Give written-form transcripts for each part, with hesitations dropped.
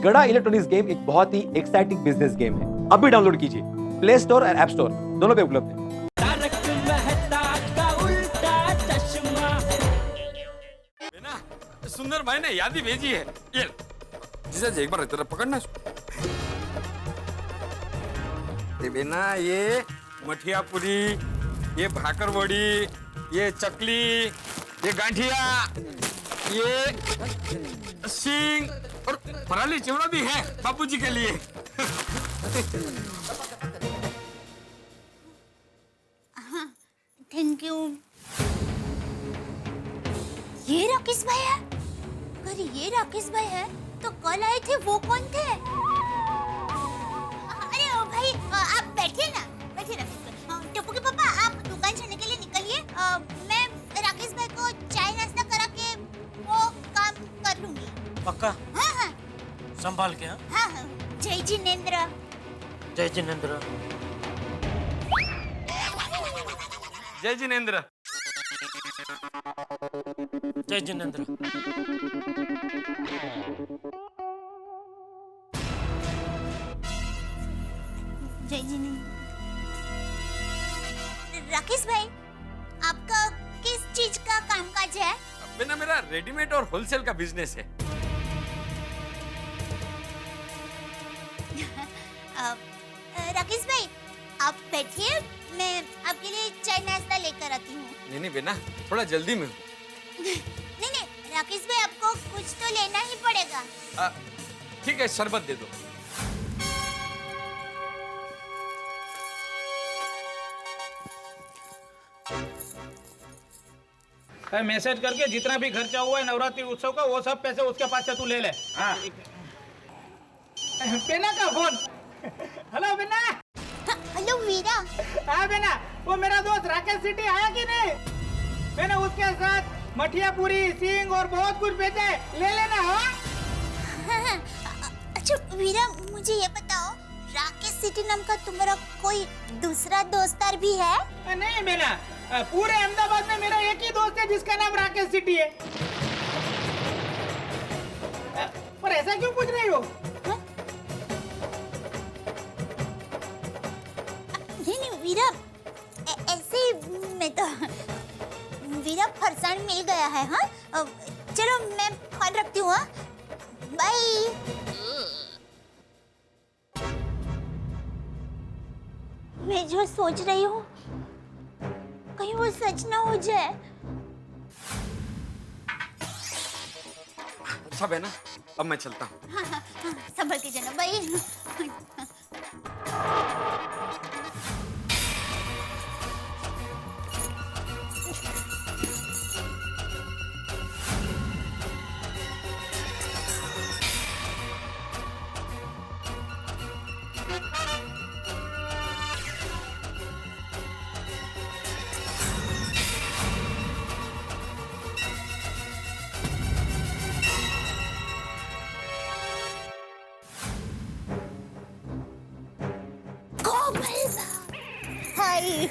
गड़ा electronics game एक बहुत ही एक्साइटिंग बिजनेस गेम है। अभी डाउनलोड कीजिए, प्ले स्टोर और ऐप स्टोर दोनों पे उपलब्ध है। सुंदर भाई ने यादी भेजी है। ये जीजा जी एक बार इधर पकड़ना। ये बेना, ये मठिया पूरी, ये भाकरवड़ी, ये चकली, ये गांठिया, ये सींग और पराली चिवड़ा भी है बापूजी के लिए। Thank you. ये राकेश भाई है? अगर ये राकेश भाई है तो कल आए थे वो कौन थे? अरे ओ भाई, आप बैठिए ना, बैठिए राकेश भाई। टप्पू के पापा, आप दुकान जाने के लिए निकलिए। मैं राकेश भाई को चाय नाश्ता करा के वो काम कर लूंगी। पक्का? हाँ हाँ संभाल के। हाँ हाँ हाँ। जय जिनेंद्र। जय जिनेंद्र। जय जिनेंद्र। जय जिनेंद्र। जय जिनेंद्र। राकेश भाई, आपका किस चीज का कामकाज है? बेना, मेरा रेडीमेड और होलसेल का बिजनेस है। राकेश भाई, आप बैठिए, मैं आपके लिए चाय नाश्ता लेकर आती हूँ। नहीं बेना, थोड़ा जल्दी में हूँ। नहीं, राकेश भाई आपको कुछ तो लेना ही पड़ेगा। ठीक है, शरबत दे दो। मैसेज करके जितना भी खर्चा हुआ है नवरात्रि उत्सव का, वो सब पैसे उसके पास से तू ले ले। हाँ। बेना का फोन। हेलो बेना। हेलो वीरा। हाँ बेना, वो मेरा दोस्त राकेश सिटी आया कि नहीं? मैंने उसके साथ मठिया पूरी, सींग और बहुत कुछ भेजा है, ले लेना। हाँ? अच्छा वीरा, मुझे ये बताओ, राकेश सिटी नाम का तुम्हारा कोई दूसरा दोस्तार भी है? नहीं बेना, पूरे अहमदाबाद में मेरा एक ही दोस्त है जिसका नाम राकेश सिटी है। पर ऐसा क्यों पूछ रही हो? नहीं वीरा, ऐसे ही मैं तो वीरा फरसान मिल गया है। हाँ चलो, मैं फोन रखती हूँ। बाय। मैं जो सोच रही हूँ कहीं वो सच ना हो जाए। अच्छा बेना, अब मैं चलता हूँ। हाँ, संभल के जाना। बाय। हाय।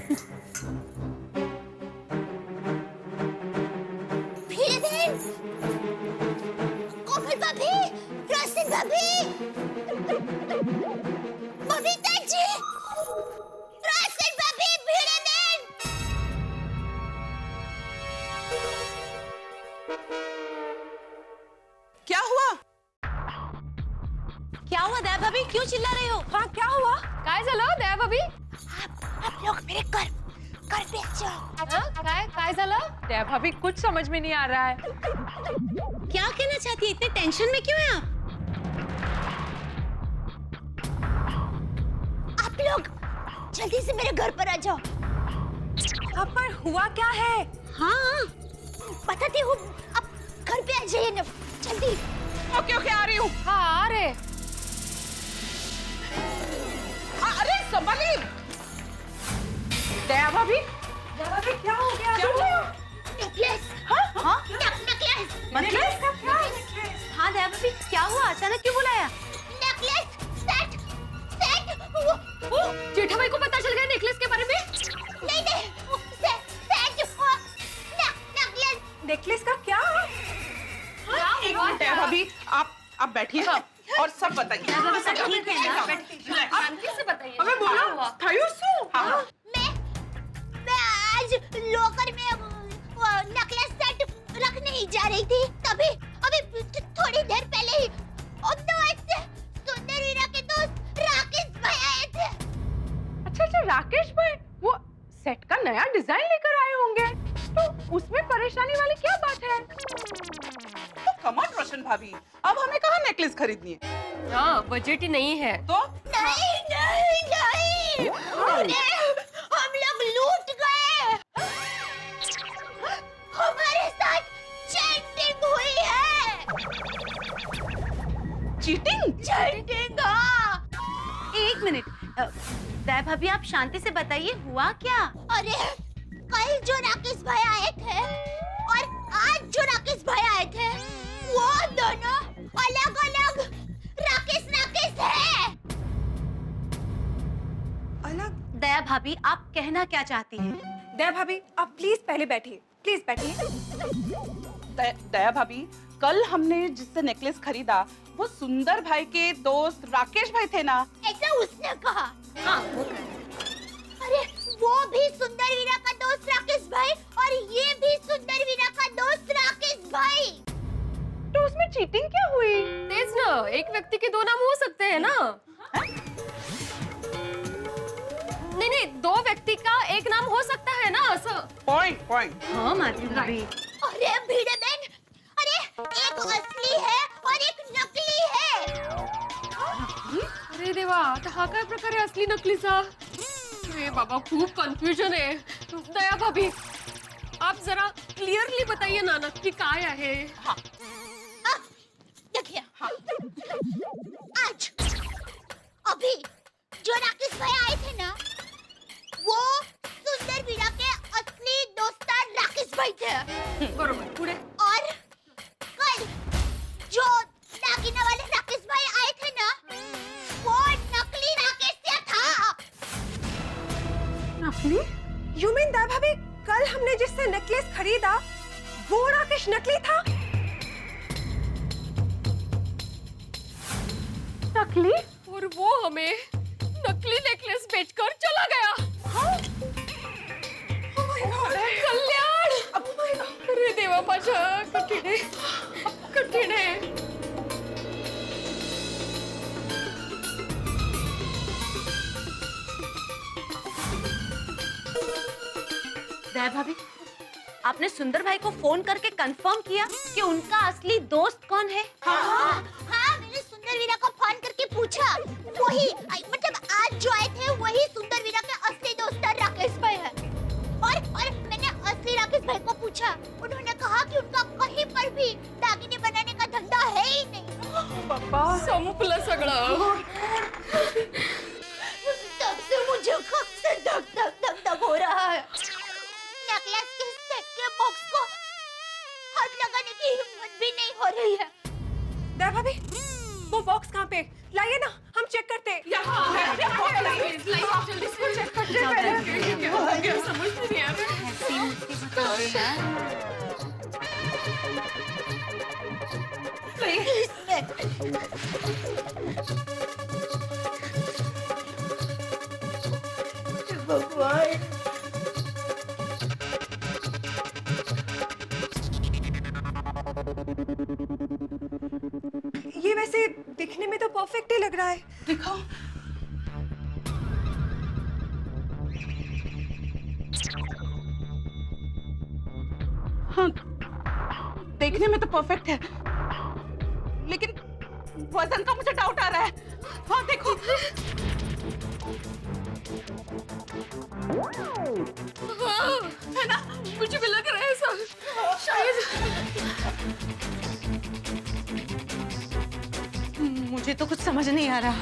भीड़ेन, कोमल भाभी, रोशन भाभी, बबीता जी, रोशन भाभी, भीड़ेन। क्या हुआ? क्या हुआ दया भाभी, क्यों चिल्ला रही हो? हाँ क्या हुआ? काय झालं दया भाभी? आप लोग मेरे घर पे आ जाओ। काय झालं? दया भाभी, कुछ समझ में नहीं आ रहा है। क्या कहना चाहती है? इतने टेंशन में क्यों है आप? आप लोग जल्दी से मेरे घर पर आ जाओ। पर हुआ क्या है? हाँ बताती हूँ, आप घर पे आ जाइए ना, जल्दी। ओके आ रही हूँ। हाँ आ रहे। अरे संभाली। दया भाभी क्या हो गया? क्या हुआ? नेकलेस। हाँ? नेकलेस का क्या? हाँ दया भाभी, क्या हुआ? अचानक क्यों बुलाया? Necklace set. जेठाबाई को पता चल गया नेकलेस के बारे में? नहीं नेकलेस का क्या? एक मिनट दया भाभी, आप बैठिए। और सब बताइए। ठीक है ना? शांति से बताइए। अबे बोलो, थायुसु। हाँ। मैं आज लॉकर में वो नेकलेस सेट रखने ही जा रही थी, तभी अभी थोड़ी देर पहले ही अहमदाबाद से सुंदर वीरा के दोस्त राकेश भाई आए थे। अच्छा राकेश भाई वो सेट का नया डिजाइन लेकर आए होंगे, तो उसमें परेशानी वाली क्या बात है? तो कमाल रोशन भाभी, अब हमें कहाँ नेकलेस खरीदनी है? हाँ बजट ही नहीं है। तो नहीं नहीं नहीं, अरे हम लोग लूट गए। हमारे साथ चीटिंग हुई है। चीटिंग? चीटिंग, हाँ। एक मिनट दया भाभी, आप शांति से बताइए हुआ क्या? अरे कल जो राकेश भाई आए थे और आज जो राकेश भाई आए थे, वो दोनों अलग अलग राकेश है। अलग? दया भाभी आप कहना क्या चाहती हैं? दया भाभी आप प्लीज पहले बैठिए, प्लीज बैठिए। दया भाभी, कल हमने जिससे नेकलेस खरीदा वो सुंदर भाई के दोस्त राकेश भाई थे ना? ऐसा उसने कहा। हाँ, अरे वो भी सुंदर वीरा का दोस्त राकेश भाई और ये भी सुंदर वीरा का दोस्त राकेश भाई। तो उसमें चीटिंग क्या हुई? तेज ना, एक व्यक्ति के दो नाम हो सकते हैं ना? नहीं, दो व्यक्ति का एक नाम हो सकता है ना, ऐसा। पॉइंट। हाँ माधवी भाभी। अरे भीड़े बहन, अरे एक असली है और एक नकली है। अरे देवा, हा काय प्रकार आहे असली नकलीचा? अरे बाबा खूप कन्फ्युजन है। दया भाभी आप जरा क्लियरली बताइए ना नक्की काय आहे? हाँ। देखिए, आज अभी जो राकेश भाई आए थे ना, वो सुंदर वीरा के असली दोस्तार राकेश भाई थे। बरोबर, पुढे। और कल जो नागिना वाले राकेश भाई आए थे ना, वो नकली राकेश था। नकली? यू मीन दया भाभी कल हमने जिससे नेकलेस खरीदा वो राकेश नकली था? नकली? और वो हमें नकली नेकलेस बेचकर चला गया। हाँ? कल्याण! अरे देवा माझा, कठीण है। दया भाभी आपने सुंदर भाई को फोन करके कंफर्म किया कि उनका असली दोस्त कौन है? हाँ, मैंने सुंदर वीरा को फोन करके पूछा। वही मतलब आज जो आए थे वही सुंदर वीरा के असली दोस्त राकेश भाई है। और मैंने असली राकेश भाई को पूछा, उन्होंने कहा कि उनका कहीं पर भी दागिने बनाने का धंधा है ही नहीं। पापा संपलं सगळं। तब से मुझे कब से धक हो रहा है। नेकलेस के सेट के बॉक्स को हाथ लगाने की हिम्मत भी नहीं हो रही है। दया भाभी वो बॉक्स कहाँ पे? लाइए ना हम चेक करते हैं। जल्दी से चेक करते हैं। समझ नहीं आ रहा। भगवान, ये वैसे दिखने में तो परफेक्ट ही लग रहा है। दिखाओ। हाँ, देखने में तो परफेक्ट है, लेकिन वजन का मुझे डाउट आ रहा है। हाँ देखो। हाँ, है ना? मुझे भी लग रहा है ऐसा। शायद मुझे तो कुछ समझ नहीं आ रहा।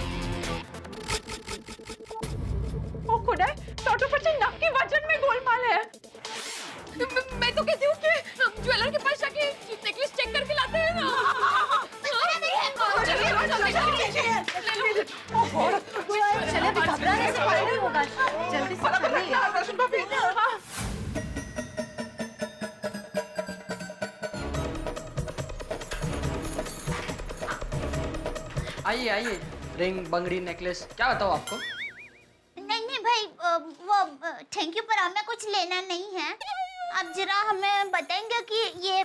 ओ खुदा, डॉक्टर पर नक्की वजन में गोलमाल है। मैं तो कहती हूँ कि हम ज्वेलर के पास जाके नेकलेस चेक करके लाते हैं ना। चले अभी घबराने से कुछ नहीं होगा। जल्दी से चलिए। आइए आइए। रिंग, बंगड़ी, नेकलेस, क्या बताओ आपको? नहीं भाई, वो थैंक यू पर हमें कुछ लेना नहीं है। आप जरा हमें बताएंगे कि ये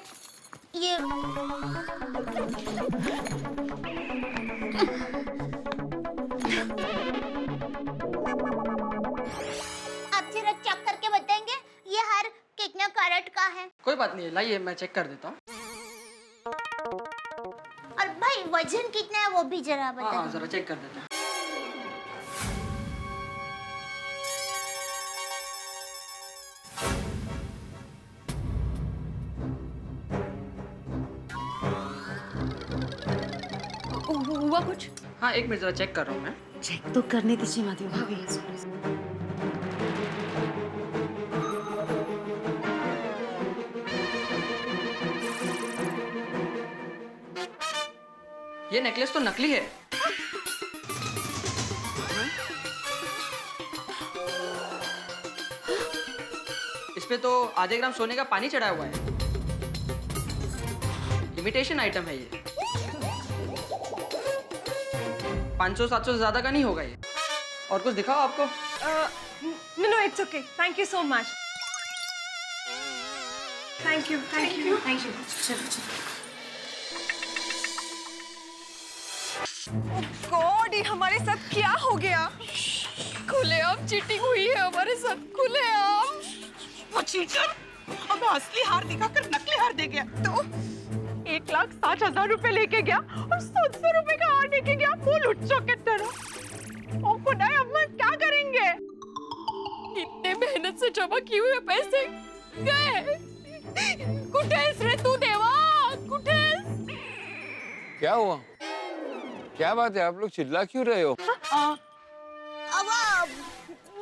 आप जरा चेक करके बताएंगे ये हार कितने कैरेट का है? कोई बात नहीं है, लाइए मैं चेक कर देता हूँ। और भाई वजन कितना है वो भी जरा हाँ बता हाँ, जरा चेक कर देता हूँ। हुआ कुछ? हाँ एक मिनट, जरा चेक कर रहा हूँ मैं। चेक तो करने दीजिए माधवी भाभी। ये नेकलेस तो नकली है। इस पे तो आधे ग्राम सोने का पानी चढ़ा हुआ है। इमिटेशन आइटम है ये। 500-700 से ज्यादा का नहीं होगा ये। और कुछ दिखाओ आपको? No it's okay, thank you so much. Thank you. God, ये हमारे साथ क्या हो गया? खुलेआम चीटिंग हुई है हमारे साथ, खुलेआम। वो चीटर हमें असली हार दिखाकर नकली हार दे गया। तो 1,60,000 रुपए लेके गया और 700 रुपए का हार लेके गया। वो लुच्चों की तरह। ओ खुदाई, अब हम क्या करेंगे? इतने मेहनत से जमा किए हुए पैसे गए। कुठेस रे तू देवा, कुठेस? क्या हुआ? क्या बात है, आप लोग चिल्ला क्यों रहे हो?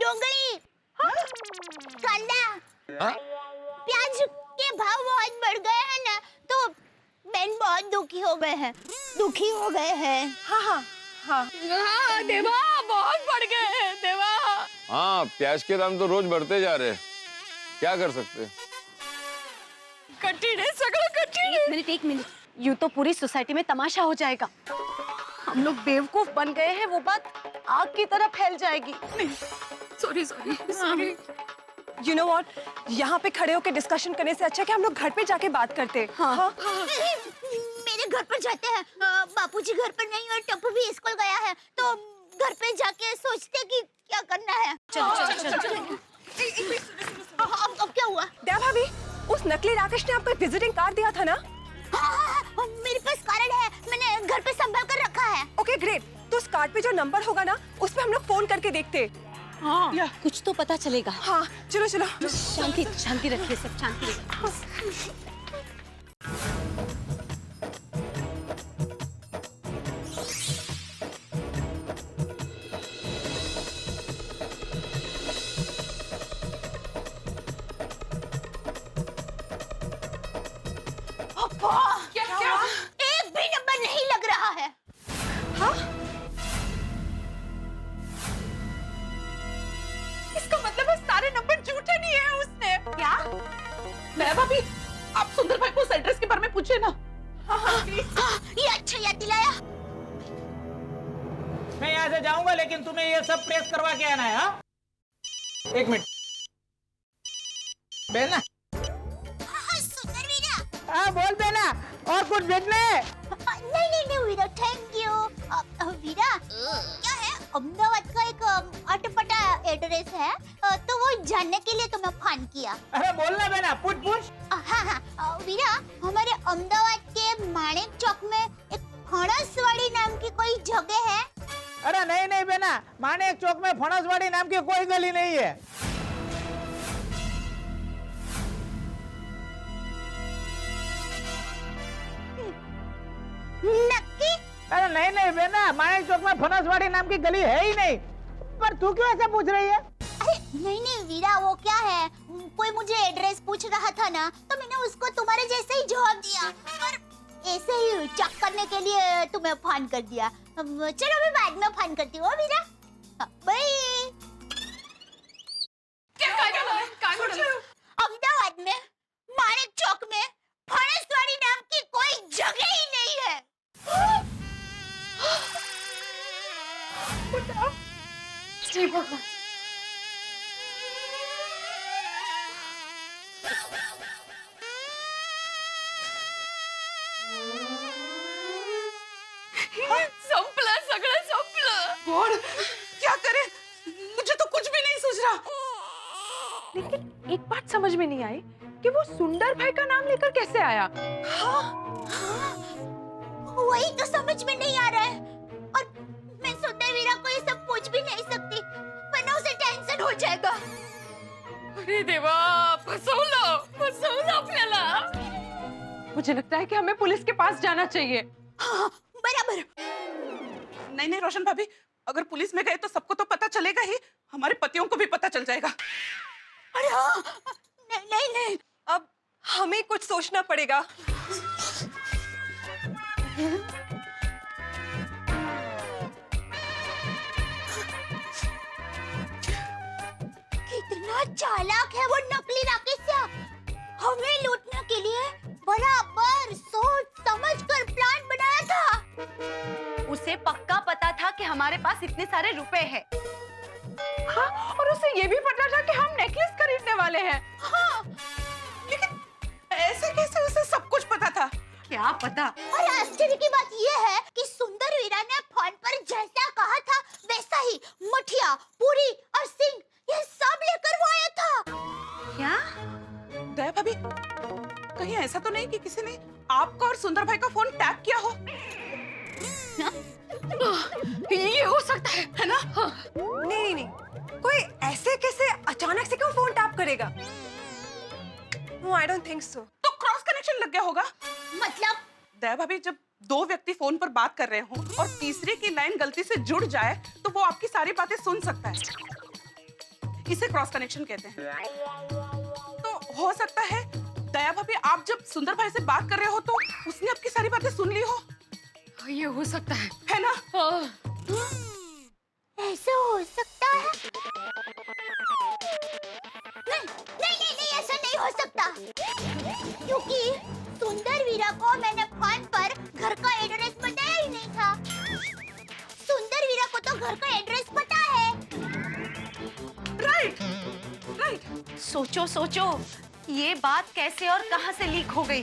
डोंगरी, कांदा, हाँ? प्याज के भाव बहुत बढ़ गए हैं ना, तो बहन बहुत दुखी हो गए हैं। हाँ देवा, बहुत बढ़ गए हैं देवा। हाँ, प्याज के दाम तो रोज बढ़ते जा रहे हैं, क्या कर सकते हैं? कठिन है, सगळं कठिन है। एक मिनट, यूं तो पूरी सोसाइटी में तमाशा हो जाएगा। हम लोग बेवकूफ बन गए हैं, वो बात आग की तरह फैल जाएगी। सॉरी। यू नो व्हाट, यहाँ पे खड़े होकर डिस्कशन करने से अच्छा कि हम लोग घर पे जाके बात करते। हाँ। मेरे घर पर जाते हैं। बापूजी घर पर नहीं और टप्पू भी स्कूल गया है, तो घर पे जाके सोचते कि क्या करना है। चलो। अब क्या हुआ? दया भाभी, उस नकली राकेश ने आपको विजिटिंग कार्ड दिया था ना? हाँ, मेरे पास कार्ड है, मैंने घर पे संभाल कर रखा है। ओके ग्रेट, तो उस कार्ड पे जो नंबर होगा ना, उस पे हम लोग फोन करके देखते। हाँ, कुछ तो पता चलेगा। हाँ चलो। शांति रखिए, सब शांति रखिए। क्या? एक भी नंबर नहीं लग रहा है। हाँ? इसका मतलब है सारे नंबर झूठे नहीं है उसने। क्या? मैं भाभी, आप सुंदर भाई को उस एड्रेस के बारे में पूछे ना। हाँ, ये अच्छा याद दिलाया। मैं यहाँ से जाऊंगा, लेकिन तुम्हें ये सब प्रेस करवा के आना है। हाँ? एक मिनट बेना। सुंदर वीरा। हाँ बोल बेना, और कुछ भेजना है? नहीं वीरा, थैंक यू। वीरा, क्या है, अहमदाबाद का एक अटपटा एड्रेस है, तो वो जानने के लिए तुम्हें फोन किया। अरे बोलना बेना, पूछ। हाँ, वीरा, हमारे अहमदाबाद के माणिक चौक में एक फणसवाड़ी नाम की कोई जगह है? अरे नहीं बेना, माणिक चौक में फणसवाड़ी नाम की कोई गली नहीं है। नक्की? अरे नहीं बेना, माणिक चौक में फणसवाड़ी नाम की गली है ही नहीं। पर तू क्यों ऐसा पूछ रही है? अरे नहीं वीरा, वो क्या है, कोई मुझे एड्रेस पूछ रहा था ना, तो मैंने उसको तुम्हारे जैसे ही जवाब दिया, पर ऐसे ही चेक करने के लिए तुम्हें फोन कर दिया। चलो मैं बाद में फोन करती हूँ वीरा, बाय। अहमदाबाद में माणिक चौक में फणसवाड़ी नाम की कोई जगह ही नहीं है। हे भगवान। संपलं सगळं संपलं। गॉड, क्या करे? मुझे तो कुछ भी नहीं सूझ रहा। लेकिन एक बात समझ में नहीं आई कि वो सुंदर भाई का नाम लेकर कैसे आया? वही तो समझ में नहीं आ रहा है। और मैं सुंदर वीरा को ये सब पूछ भी नहीं सकती, वरना उसे टेंशन हो जाएगा। अरे देवा, फसवलं आपल्याला। मुझे लगता है कि हमें पुलिस के पास जाना चाहिए। हाँ, बराबर। नहीं नहीं रोशन भाभी, अगर पुलिस में गए तो सबको तो पता चलेगा ही, हमारे पतियों को भी पता चल जाएगा। अरे हाँ, नहीं नहीं नहीं, अब हमें कुछ सोचना पड़ेगा। कितना चालाक है वो नकली राकेश। हमें लूटने के लिए बराबर सोच समझ कर प्लान बनाया था। उसे पक्का पता था कि हमारे पास इतने सारे रुपए हैं। हाँ, और उसे ये भी पता था कि हम नेकलेस खरीदने वाले हैं। हाँ, लेकिन ऐसे कैसे उसे सब कुछ पता था? क्या पता। और आश्चर्य की बात यह है कि सुंदर वीरा ने फोन पर जैसा कहा था वैसा ही मठिया, पूरी और सिंह ये सब लेकर वो आया था। क्या? दया भाभी, कहीं ऐसा तो नहीं कि किसी ने आपका और सुंदर भाई का फोन टैप किया हो? ये हो सकता है ना? नहीं नहीं नहीं, कोई ऐसे कैसे अचानक से क्यों फोन टैप करेगा? No, I don't think so. तो क्रॉस कनेक्शन लग गया होगा। मतलब दया भाभी, जब दो व्यक्ति फोन पर बात कर रहे हो और तीसरे की लाइन गलती से जुड़ जाए तो वो आपकी सारी बातें सुन सकता है। इसे क्रॉस कनेक्शन कहते हैं। तो हो सकता है दया भाभी, आप जब सुंदर भाई से बात कर रहे हो तो उसने आपकी सारी बातें सुन ली हो। ये हो सकता है ना? ऐसा हो सकता है? नहीं नहीं नहीं नहीं, ऐसा नहीं हो सकता, क्योंकि सुंदर वीरा को मैंने फोन पर घर का एड्रेस बताया ही नहीं था। सुंदर वीरा को तो घर का एड्रेस पता है। Right right. सोचो सोचो, ये बात कैसे और कहां से लीक हो गई?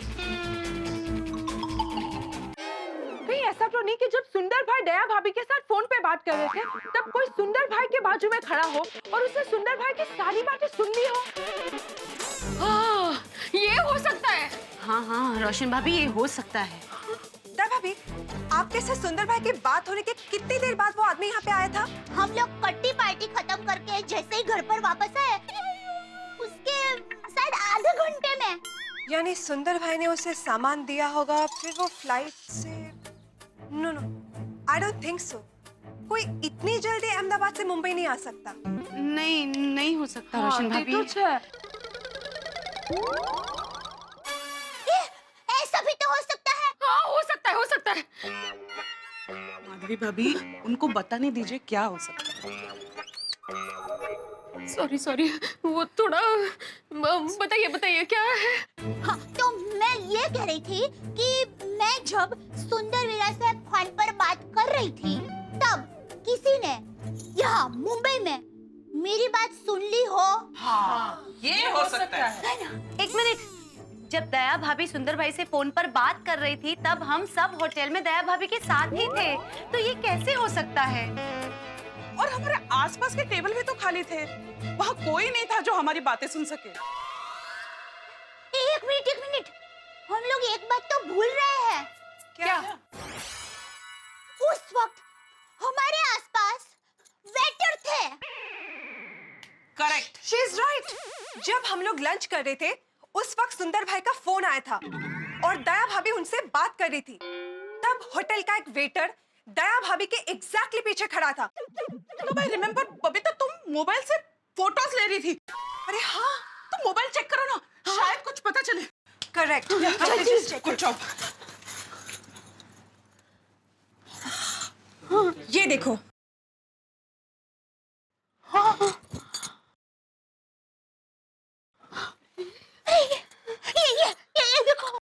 कहीं ऐसा तो नहीं कि जब सुंदर भाई दया भाभी के साथ फोन पे बात कर रहे थे तब कोई सुंदर भाई के बाजू में खड़ा हो और उसने सुंदर भाई की सारी बातें सुन ली हो? ये हो सकता है। हाँ, रोशन भाभी, ये हो सकता है। दया भाभी, आपके साथ सुंदर भाई की बात होने के कितनी देर बाद वो आदमी यहाँ पे आया था? हम लोग कट्टी पार्टी खत्म करके जैसे ही घर पर वापस आए, उसके शायद आधे घंटे में। यानी सुंदर भाई ने उसे सामान दिया होगा, फिर वो फ्लाइट से। No no, I don't think so. कोई इतनी जल्दी अहमदाबाद से मुंबई नहीं आ सकता। नहीं हो सकता रोशन भाभी। ऐसा भी तो हो सकता है। हाँ, हो सकता है। माधवी भाभी, उनको बताने दीजिए क्या हो सकता है। सॉरी, वो थोड़ा बताइए क्या है? हाँ, तो मैं ये कह रही थी कि मैं जब सुंदर वीरा से फोन पर बात कर रही थी तब किसी ने यहाँ मुंबई में मेरी बात सुन ली हो। हाँ, ये हो सकता है। एक मिनट, जब दया भाभी सुंदर भाई से फोन पर बात कर रही थी तब हम सब होटल में दया भाभी के साथ ही थे, तो ये कैसे हो सकता है? और हमारे आसपास के टेबल भी तो खाली थे, वहाँ कोई नहीं था जो हमारी बातें सुन सके। एक मिनट, हम लोग एक बात तो भूल रहे हैं। क्या? उस वक्त हमारे आसपास वेटर थे। करेक्ट। She is right. जब हम लोग लंच कर रहे थे उस वक्त सुंदर भाई का फोन आया था और दया भाभी उनसे बात कर रही थी। तब होटल का एक वेटर दया भाभी के एग्जैक्टली पीछे खड़ा था। तो भाई रिमेम्बर बबीता, तुम मोबाइल से फोटोज ले रही थी। अरे हाँ, तुम मोबाइल चेक करो ना, शायद कुछ पता चले। करेक्ट। Good job. ये देखो। ये देखो।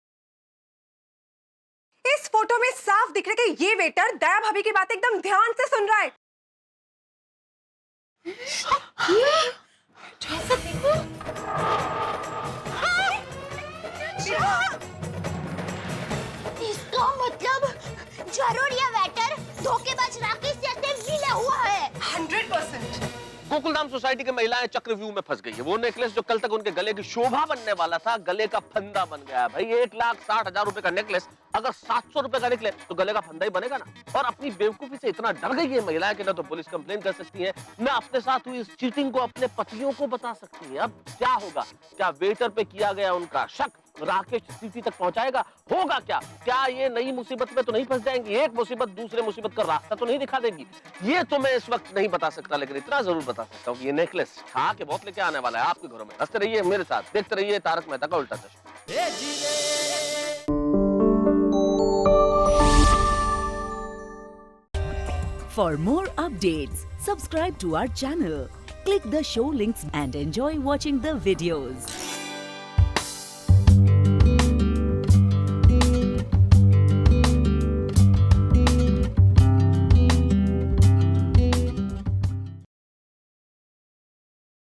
इस फोटो में साफ दिख रहा है कि ये वेटर दया भाभी की बात एकदम ध्यान से सुन रहा है। जैसा देखो इसका मतलब जरूर ये वेटर धोखेबाज राकेश जैसे मिला हुआ है 100%। गोकुलधाम सोसाइटी की महिलाएं चक्रव्यूह में फंस गई है। वो नेकलेस जो कल तक उनके गले की शोभा बनने वाला था, गले का फंदा बन गया है। भाई 1,60,000 रुपए का नेकलेस अगर 700 रुपए का निकले तो गले का फंदा ही बनेगा ना। और अपनी बेवकूफी से इतना डर गई है महिलाएं कि ना तो पुलिस कंप्लेन कर सकती है, ना अपने साथ हुई इस चीटिंग को अपने पतियों को बता सकती है। अब क्या होगा? क्या वेटर पे किया गया उनका शक राकेश स्थिति तक पहुंचाएगा? होगा क्या? क्या ये नई मुसीबत में तो नहीं फंस जाएंगी? एक मुसीबत दूसरे मुसीबत का रास्ता तो नहीं दिखा देगी? ये तो मैं इस वक्त नहीं बता सकता, लेकिन इतना जरूर बता सकता हूँ, ये नेकलेस खा के बहुत लेके आने वाला है आपके घरों में। हंसते रहिए मेरे साथ, देखते रहिए तारक मेहता का उल्टा चश्मा। For more updates, subscribe to our channel, click the show links and enjoy watching the videos.